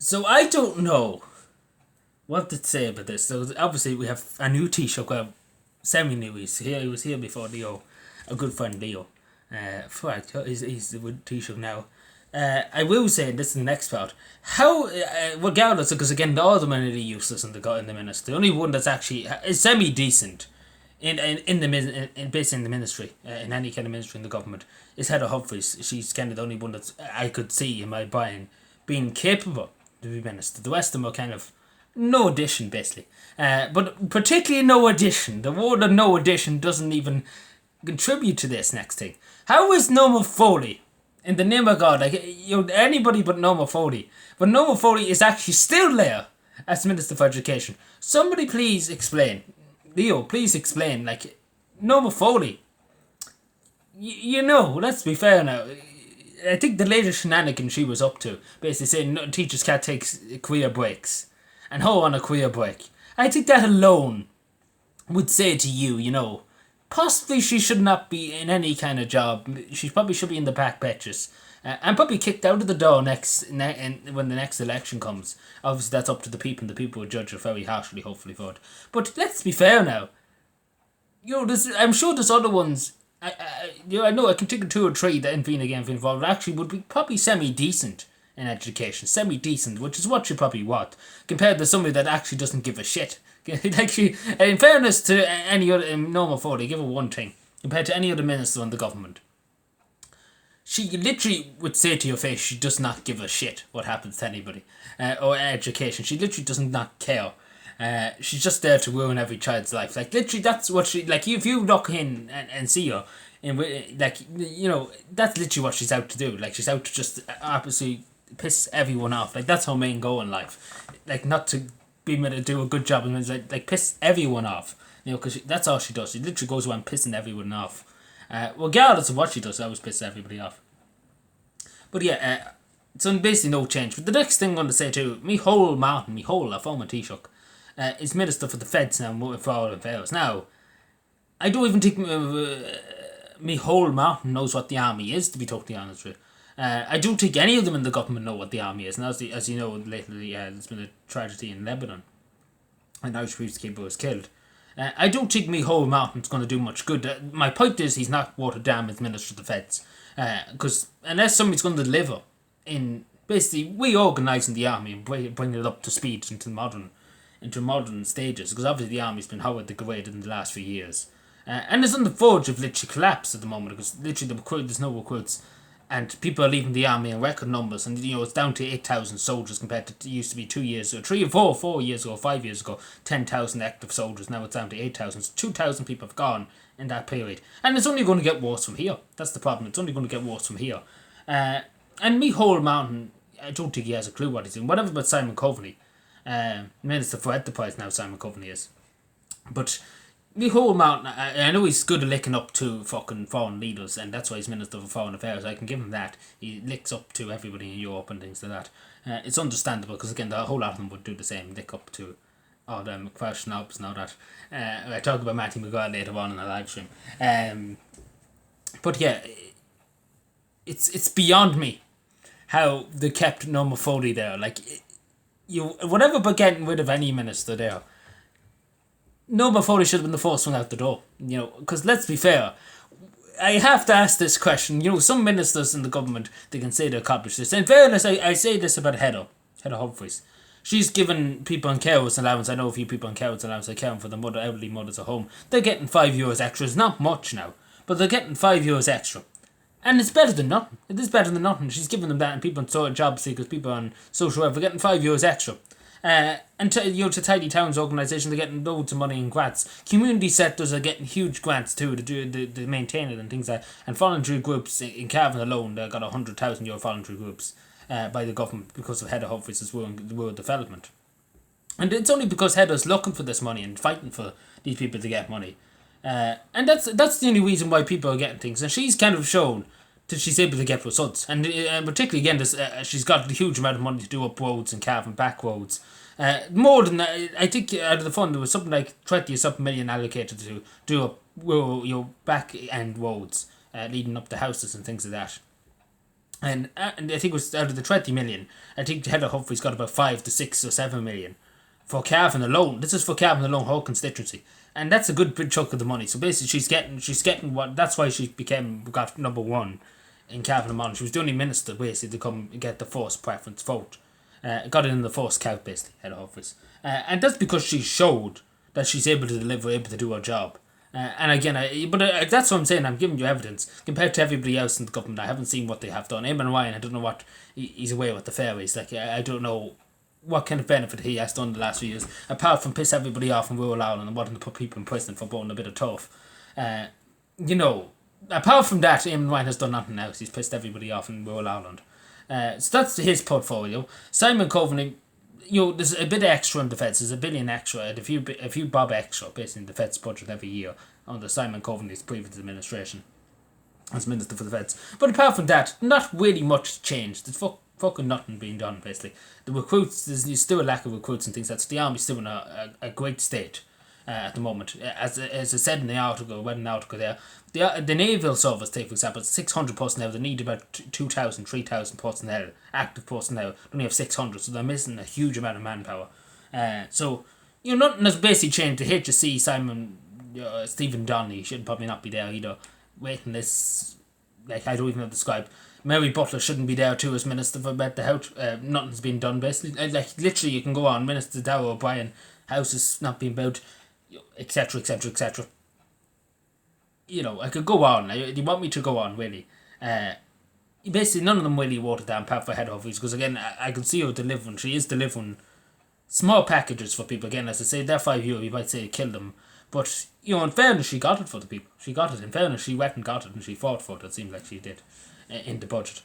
So I don't know what to say about this. So obviously we have a new Taoiseach, well, semi-new. He was here before Leo, a good friend Leo. He's the Taoiseach now. I will say, this is the next part. How, regardless, because again, all of them are nearly useless in the ministry. The only one that's actually is semi decent basically in the ministry, in any kind of ministry in the government, is Heather Humphreys. She's kind of the only one that I could see in my brain being capable to be minister. The rest of them are kind of no addition, basically. But particularly no addition. The word of no addition doesn't even contribute to this next thing. How is Norma Foley, in the name of God, anybody but Norma Foley, but Norma Foley is actually still there as Minister for Education? Somebody please explain. Leo, please explain. Norma Foley, let's be fair now. I think the latest shenanigan she was up to, basically saying no, teachers can't take career breaks, and her on a career break. I think that alone would say to you, possibly she should not be in any kind of job. She probably should be in the back benches. And probably kicked out of the door when the next election comes. Obviously, that's up to the people, and the people will judge her very harshly, hopefully, for it. But let's be fair now. I'm sure there's other ones. I know I can think of two or three that in Fine Gael involved actually would be probably semi-decent in education. Semi-decent, which is what you probably want, compared to somebody that actually doesn't give a shit. In fairness to any other Norma Foley, give her one thing. Compared to any other minister in the government, she literally would say to your face she does not give a shit what happens to anybody. Or education. She literally does not care. She's just there to ruin every child's life. Literally, that's what she... if you look in and see her, that's literally what she's out to do. She's out to just absolutely piss everyone off. That's her main goal in life. Not to be able to do a good job, and piss everyone off. Because that's all she does. She literally goes around pissing everyone off. Regardless of what she does, I always piss everybody off. But yeah, so basically no change. But the next thing I'm going to say too, Micheál Martin, a former Taoiseach, is Minister for the Feds now, for all affairs. Now, I don't even think Micheál Martin knows what the army is, to be totally honest with you. I don't think any of them in the government know what the army is. And as you know, lately there's been a tragedy in Lebanon. An Irish peacekeeper was killed. I don't think Micheál Martin's going to do much good. My point is he's not worth a damn as Minister of the Feds. Because unless somebody's going to deliver in basically reorganising the army and bringing it up to speed into modern stages, because obviously the army's been horribly degraded in the last few years. And it's on the verge of literally collapse at the moment, because literally there's no recruits. And people are leaving the army in record numbers, and it's down to 8,000 soldiers compared to it used to be 2 years ago, 3 or 4 years ago, 5 years ago, 10,000 active soldiers. Now it's down to 8,000. So 2,000 people have gone in that period, and it's only going to get worse from here. That's the problem. It's only going to get worse from here. And Micheál Martin, I don't think he has a clue what he's doing. Whatever about Simon Coveney, Minister for Enterprise now. Simon Coveney is, but Micheál Martin, I know he's good at licking up to fucking foreign leaders, and that's why he's Minister for Foreign Affairs. I can give him that. He licks up to everybody in Europe and things like that. It's understandable, because again, the whole lot of them would do the same, lick up to all them Crash Snobs and all that. I talk about Matthew McGrath later on in the live stream. But yeah, it's beyond me how they kept Norma Foley there. Whatever about getting rid of any minister there, Norma Foley should have been the first one out the door. Because let's be fair, I have to ask this question. Some ministers in the government, they can say they accomplished this. In fairness, I say this about Heather Humphreys. She's given people on carers allowance. I know a few people on carers allowance. I care for the elderly mothers at home. They're getting €5 extra. It's not much now, but they're getting €5 extra. And it's better than nothing. It is better than nothing. She's giving them that, and people on sort of job seekers, people on social welfare, getting €5 extra. And to Tidy Towns organisation, they're getting loads of money in grants. Community sectors are getting huge grants too to maintain it and things like that. And voluntary groups in Cavan alone, they got €100,000 voluntary groups by the government because of Heather Humphreys' rural development. And it's only because Heather's looking for this money and fighting for these people to get money. And that's the only reason why people are getting things. And she's kind of shown that she's able to get results. And particularly, again, she's got a huge amount of money to do up roads and Cavan back roads. More than that, I think out of the fund there was something like 20 or something million allocated to do up rural, back end roads leading up to houses and things like that. And I think it was out of the 20 million, I think Heather Humphreys got about 5 to 6 or 7 million for Cavan alone. This is for Cavan alone, whole constituency. And that's a good big chunk of the money. So basically she's getting what, that's why she got number one in Cavan and Monaghan. She was the only minister basically to come get the first preference vote. Got it in the first count basically, Heather Humphreys. And that's because she showed that she's able to deliver, able to do her job. And again, that's what I'm saying. I'm giving you evidence compared to everybody else in the government. I haven't seen what they have done. Eamon Ryan, I don't know what he's away with the fairways. Like I don't know what kind of benefit he has done the last few years, apart from piss everybody off in rural Ireland and wanting to put people in prison for blowing a bit of tough. Apart from that, Eamon Ryan has done nothing else. He's pissed everybody off in rural Ireland. So that's his portfolio. Simon Coveney, there's a bit extra in defence. There's $1 billion extra, and a few bob extra, basically in the defence budget every year under Simon Coveney's previous administration as Minister for Defence. But apart from that, not really much changed. There's fucking nothing being done, basically. The recruits, there's still a lack of recruits and things. The army's still in a great state at the moment. As I said in the article, there, the naval service, take for example, 600 personnel. They need about 2,000, 3,000 personnel, active personnel. They only have 600, so they're missing a huge amount of manpower. Nothing has basically changed. The HSC, Stephen Donnelly should probably not be there either. Waiting lists, I don't even know how to describe. Mary Butler shouldn't be there too as Minister for the Health. Nothing's been done basically. Literally, you can go on. Minister Darragh O'Brien, house is not being built, etc., etc., etc. I could go on. Do you want me to go on, really? Basically, none of them really watered down apart for Heather Humphreys, because again, I can see her delivering. She is delivering small packages for people. Again, as I say, they're €5. You might say kill them. But, in fairness, she got it for the people. She got it. In fairness, she went and got it and she fought for it. It seems like she did in the budget.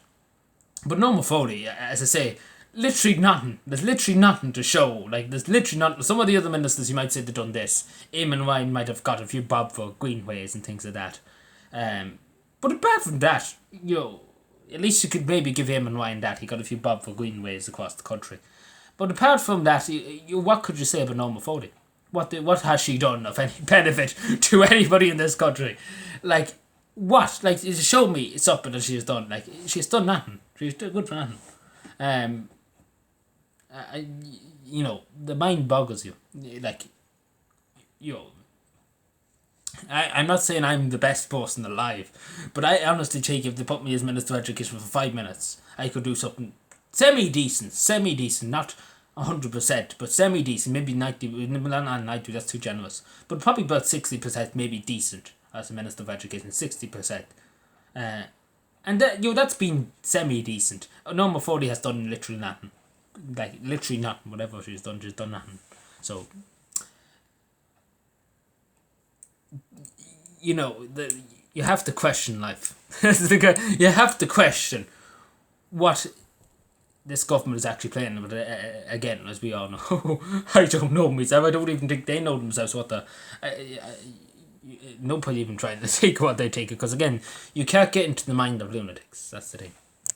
But Norma Foley, as I say, literally nothing. There's literally nothing to show. There's literally nothing. Some of the other ministers, you might say, they've done this. Eamon Ryan might have got a few bob for greenways and things like that. But apart from that, at least you could maybe give Eamon Ryan that. He got a few bob for greenways across the country. But apart from that, what could you say about Norma Foley? What has she done of any benefit to anybody in this country? What? Show me something that she has done. She's done nothing. She's good for nothing. The mind boggles you. I'm not saying I'm the best person alive, but I honestly think if they put me as Minister of Education for 5 minutes, I could do something semi-decent, not 100%, but semi-decent, maybe 90, not 90, that's too generous, but probably about 60% maybe decent as a Minister of Education, 60%. And that's been semi-decent. Norma Foley has done literally nothing. Literally nothing. Whatever she's done nothing. So, you have to question life. You have to question what this government is actually playing. But again, as we all know, I don't know myself. I don't even think they know themselves what the... no point even trying to take what they take, because again, you can't get into the mind of lunatics. That's the thing.